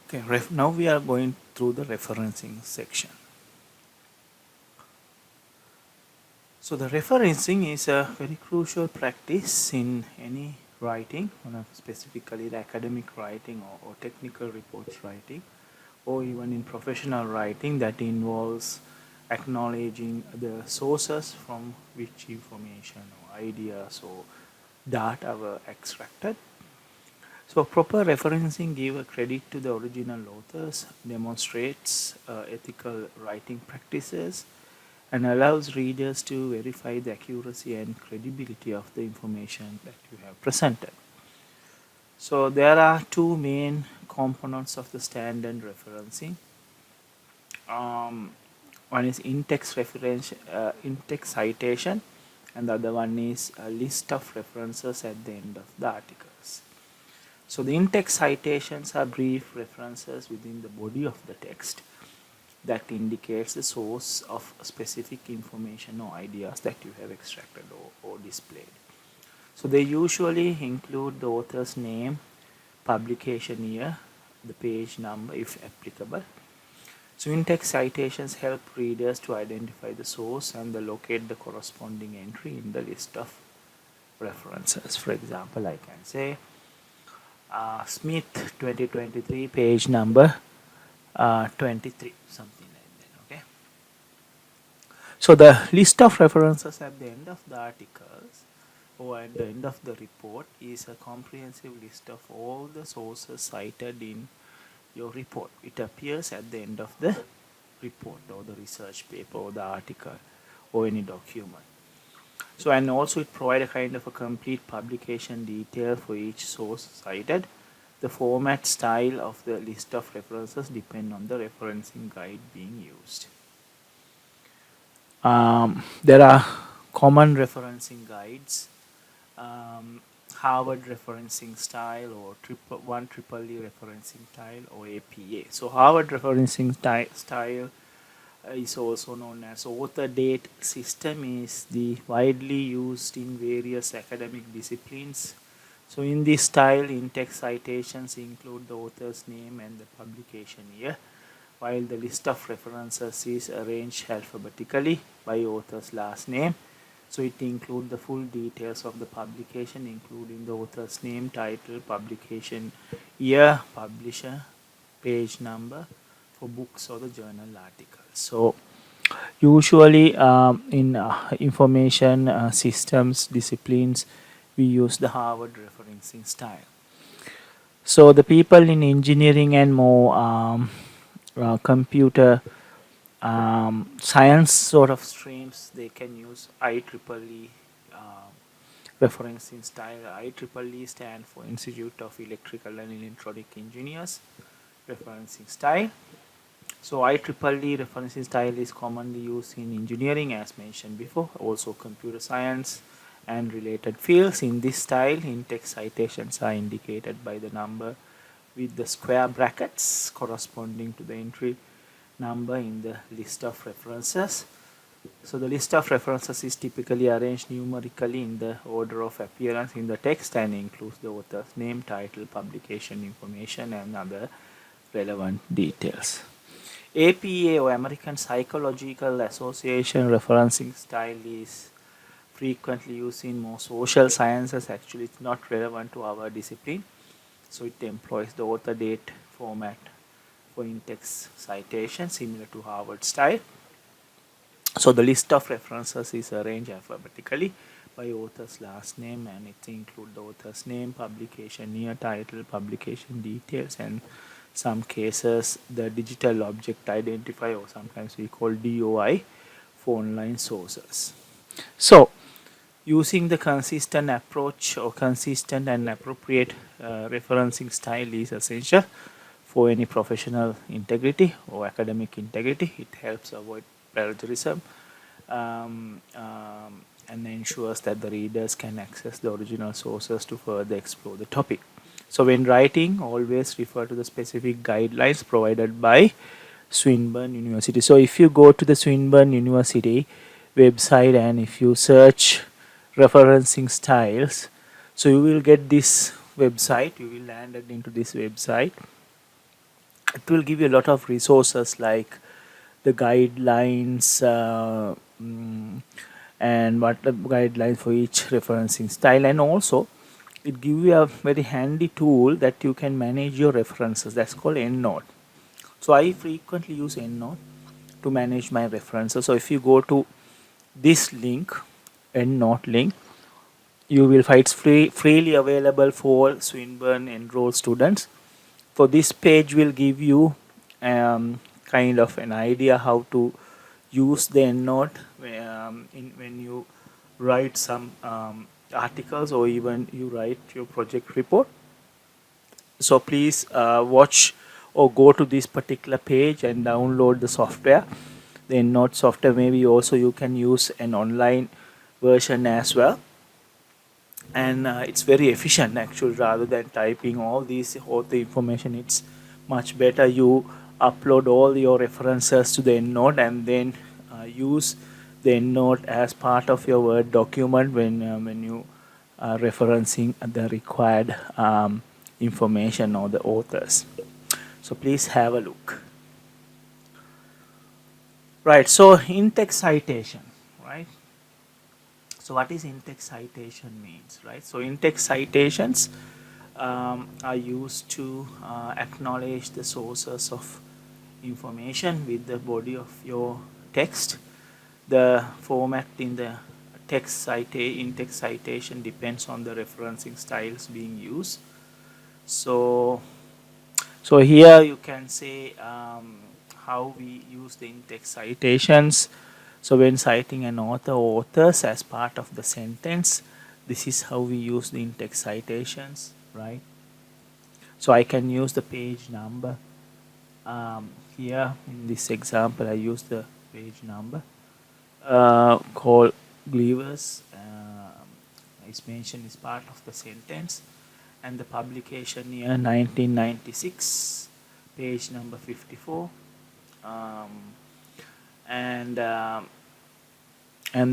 Okay, now we are going through the referencing section. So the referencing is a very crucial practice in any writing, specifically the academic writing or technical reports writing, or even in professional writing that involves acknowledging the sources from which information or ideas or data were extracted. So proper referencing gives a credit to the original authors, demonstrates ethical writing practices, and allows readers to verify the accuracy and credibility of the information that you have presented. So there are two main components of the standard referencing. Um, One is in-text citation, and the other one is a list of references at the end of the articles. So the in-text citations are brief references within the body of the text that indicates the source of specific information or ideas that you have extracted or displayed. So they usually include the author's name, publication year, the page number if applicable. So in-text citations help readers to identify the source and locate the corresponding entry in the list of references. For example, I can say Smith 2023 page number 23, something like that. Okay. So the list of references at the end of the articles or at the end of the report is a comprehensive list of all the sources cited in your report. It appears at the end of the report or the research paper or the article or any document. So and also it provides a kind of a complete publication detail for each source cited. The format style of the list of references depend on the referencing guide being used. There are common referencing guides, Harvard referencing style or IEEE referencing style or APA. So Harvard referencing style is also known as author date system, is the widely used in various academic disciplines. So in this style, in-text citations include the author's name and the publication year, while the list of references is arranged alphabetically by author's last name. So it includes the full details of the publication, including the author's name, title, publication year, publisher, page number for books or the journal articles. So usually in information systems disciplines, we use the Harvard referencing style. So the people in engineering and more computer science sort of streams, they can use IEEE referencing style. IEEE stand for Institute of Electrical and Electronic Engineers referencing style. So IEEE referencing style is commonly used in engineering as mentioned before, also computer science and related fields. In this style, in-text citations are indicated by the number with the square brackets corresponding to the entry number in the list of references. So the list of references is typically arranged numerically in the order of appearance in the text and includes the author's name, title, publication information and other relevant details. APA or American Psychological Association referencing style is frequently used in more social sciences. Actually, it's not relevant to our discipline. So it employs the author date format for in-text citation similar to Harvard style. So the list of references is arranged alphabetically by author's last name, and it includes the author's name, publication year, title, publication details, and some cases the digital object identifier, or sometimes we call DOI, for online sources. So using the consistent approach or consistent and appropriate referencing style is essential for any professional integrity or academic integrity. It helps avoid plagiarism and ensures that the readers can access the original sources to further explore the topic. So when writing, always refer to the specific guidelines provided by Swinburne University. So if you go to the Swinburne University website and if you search referencing styles, so you will get this website, you will land into this website, it will give you a lot of resources like the guidelines and what the guidelines for each referencing style, and also it gives you a very handy tool that you can manage your references. That's called EndNote. So I frequently use EndNote to manage my references. So if you go to this link, EndNote link, you will find it's freely available for Swinburne enrolled students. So this page will give you kind of an idea how to use the EndNote when you write some articles or even you write your project report. So please watch or go to this particular page and download the software. The EndNote software, maybe also you can use an online version as well, and it's very efficient actually. Rather than typing all the information, it's much better you upload all your references to the EndNote and then use the EndNote as part of your Word document when you are referencing the required information or the authors. So please have a look. Right, so in-text citation, right? So what is in-text citation means, right? So in-text citations are used to acknowledge the sources of information with the body of your text. The format in the in-text citation depends on the referencing styles being used. So here you can say how we use the in-text citations. So when citing an author or authors as part of the sentence, this is how we use the in-text citations, right? So I can use the page number. Here in this example, I use the page number called Gleavers. It's mentioned as part of the sentence, and the publication year 1996, page number 54, and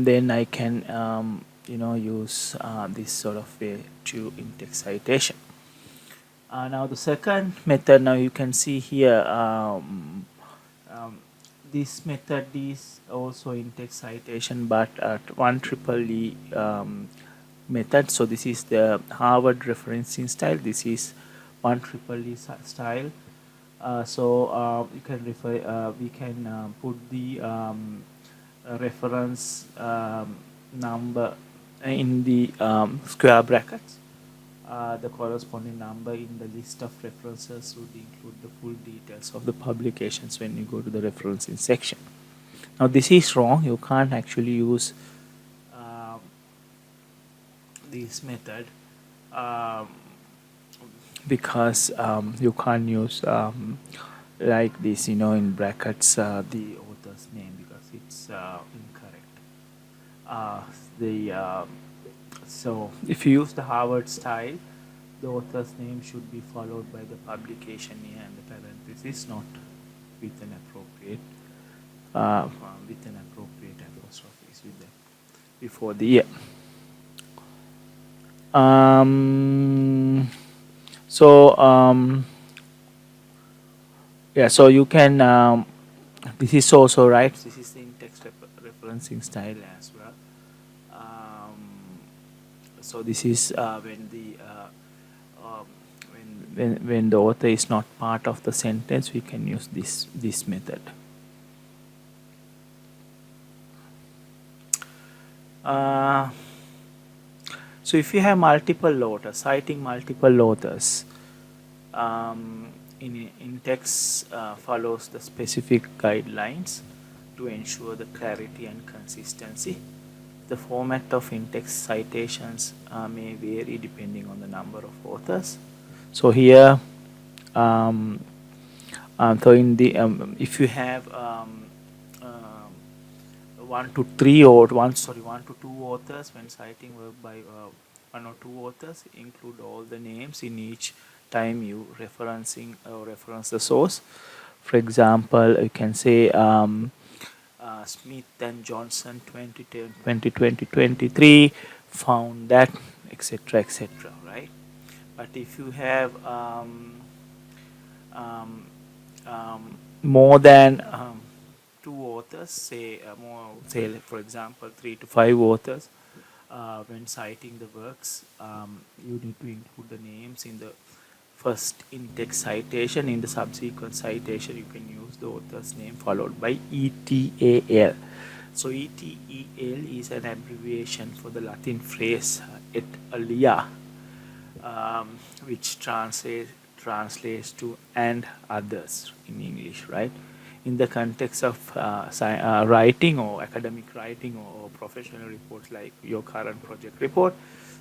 then I can use this sort of way to in-text citation. Now the second method, now you can see here, this method is also in-text citation but at 1 method. So this is the Harvard referencing style. This is 1 style. You can refer. We can put the reference number in the square brackets. The corresponding number in the list of references would include the full details of the publications when you go to the referencing section. Now this is wrong. You can't actually use this method because you can't use like this, in brackets, the author's name, because it's incorrect. So if you use the Harvard style, the author's name should be followed by the publication year and the parenthesis, not with an appropriate apostrophes with the before the year. So you can this is also right. This is the in-text referencing style as well. So this is when the author is not part of the sentence, we can use this method. So if you have multiple authors, citing multiple authors, in text follows the specific guidelines to ensure the clarity and consistency. The format of in-text citations may vary depending on the number of authors. So here, so in the if you have 1 to 2 authors, when citing work by 1 or 2 authors, include all the names in each time you reference the source. For example, you can say Smith and Johnson 2023 found that, etc., right? But if you have more than two authors, say for example 3 to 5 authors, when citing the works, you need to include the names in the first in-text citation. In the subsequent citation, you can use the author's name followed by ETAL. So ETAL is an abbreviation for the Latin phrase et alia, which translates to and others in English, right? In the context of writing or academic writing or professional reports like your current project report,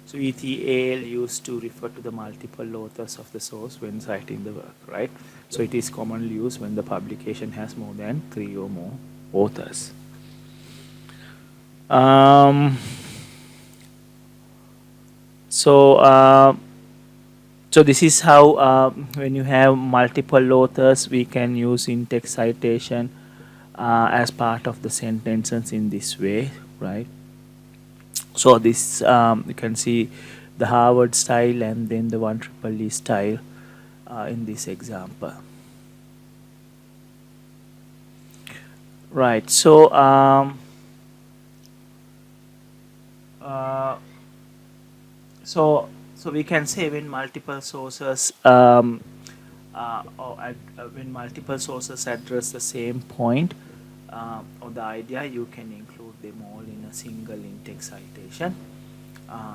so ETAL used to refer to the multiple authors of the source when citing the work, right? So it is commonly used when the publication has more than 3 or more authors. Um, so so this is how when you have multiple authors, we can use in-text citation as part of the sentences in this way, right? So this you can see the Harvard style and then the 1 style in this example. Right. So uh, so we can say when multiple sources when multiple sources address the same point or the idea, you can include them all in a single in-text citation.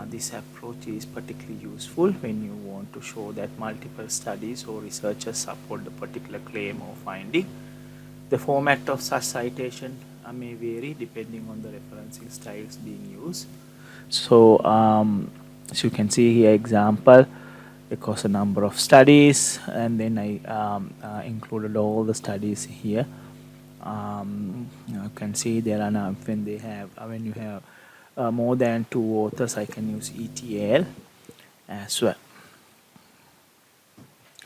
This approach is particularly useful when you want to show that multiple studies or researchers support the particular claim or finding. The format of such citation may vary depending on the referencing styles being used. So as you can see here, example, because a number of studies, and then I included all the studies here. You can see there are now when you have more than 2 authors, I can use ETL as well.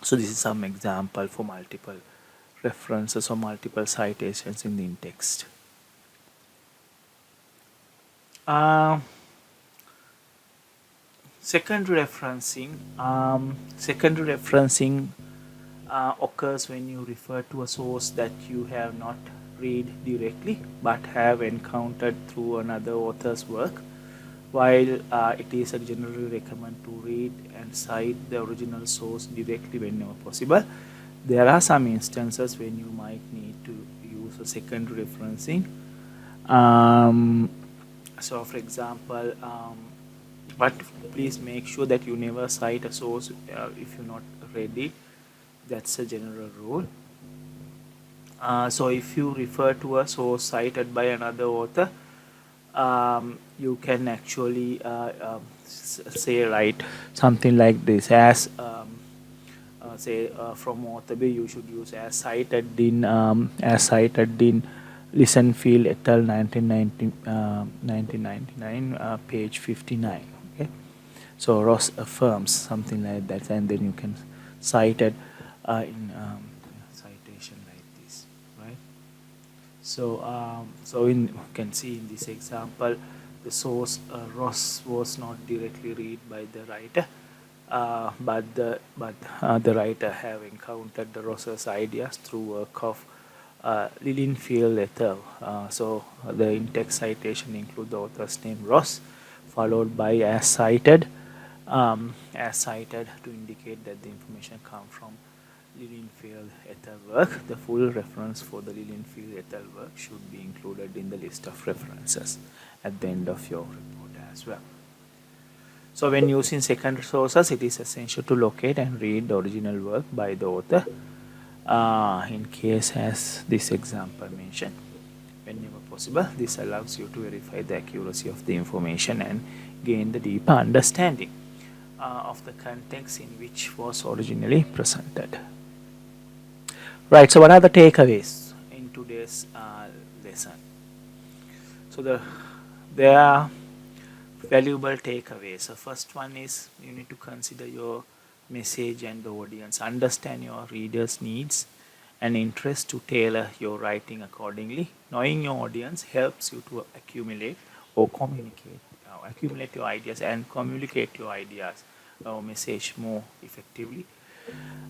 So this is some example for multiple references or multiple citations in the in-text. Secondary referencing. Secondary referencing occurs when you refer to a source that you have not read directly but have encountered through another author's work. While it is generally recommended to read and cite the original source directly whenever possible, there are some instances when you might need to use a secondary referencing. So for example, but please make sure that you never cite a source if you're not ready. That's a general rule. So if you refer to a source cited by another author, you can actually say, write something like this as say from author B, you should use as cited in Lisenfield et al. 1999, page 59. Okay, so Ross affirms something like that, and then you can cite it in citation like this, right? So you can see in this example, the source Ross was not directly read by the writer, but the writer have encountered the Ross's ideas through work of Lilienfeld et al. So the in-text citation include the author's name Ross, followed by as cited to indicate that the information come from Lilienfeld et al. Work. The full reference for the Lilienfeld et al. Work should be included in the list of references at the end of your report as well. So when using secondary sources, it is essential to locate and read the original work by the author. In case as this example mentioned, whenever possible, this allows you to verify the accuracy of the information and gain the deeper understanding of the context in which was originally presented. Right, so what are the takeaways in today's lesson? So there are valuable takeaways. The first one is you need to consider your message and the audience. Understand your readers' needs and interest to tailor your writing accordingly. Knowing your audience helps you to accumulate or communicate, accumulate your ideas and communicate your ideas or message more effectively.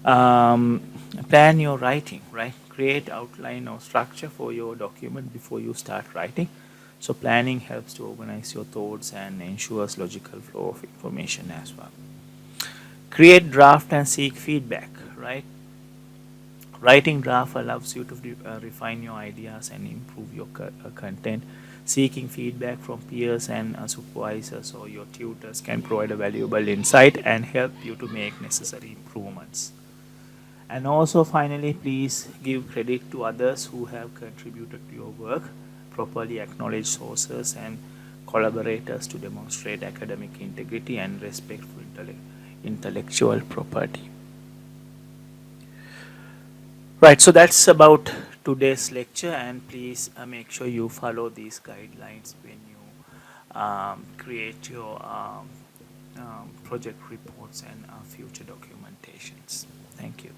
Um, Plan your writing, right? Create outline or structure for your document before you start writing. So planning helps to organize your thoughts and ensures logical flow of information as well. Create draft and seek feedback, right? Writing draft allows you to refine your ideas and improve your content. Seeking feedback from peers and supervisors or your tutors can provide a valuable insight and help you to make necessary improvements. And also, finally, please give credit to others who have contributed to your work. Properly acknowledge sources and collaborators to demonstrate academic integrity and respect for intellectual property. Right, so that's about today's lecture, and please make sure you follow these guidelines when you create your project reports and future documentations. Thank you.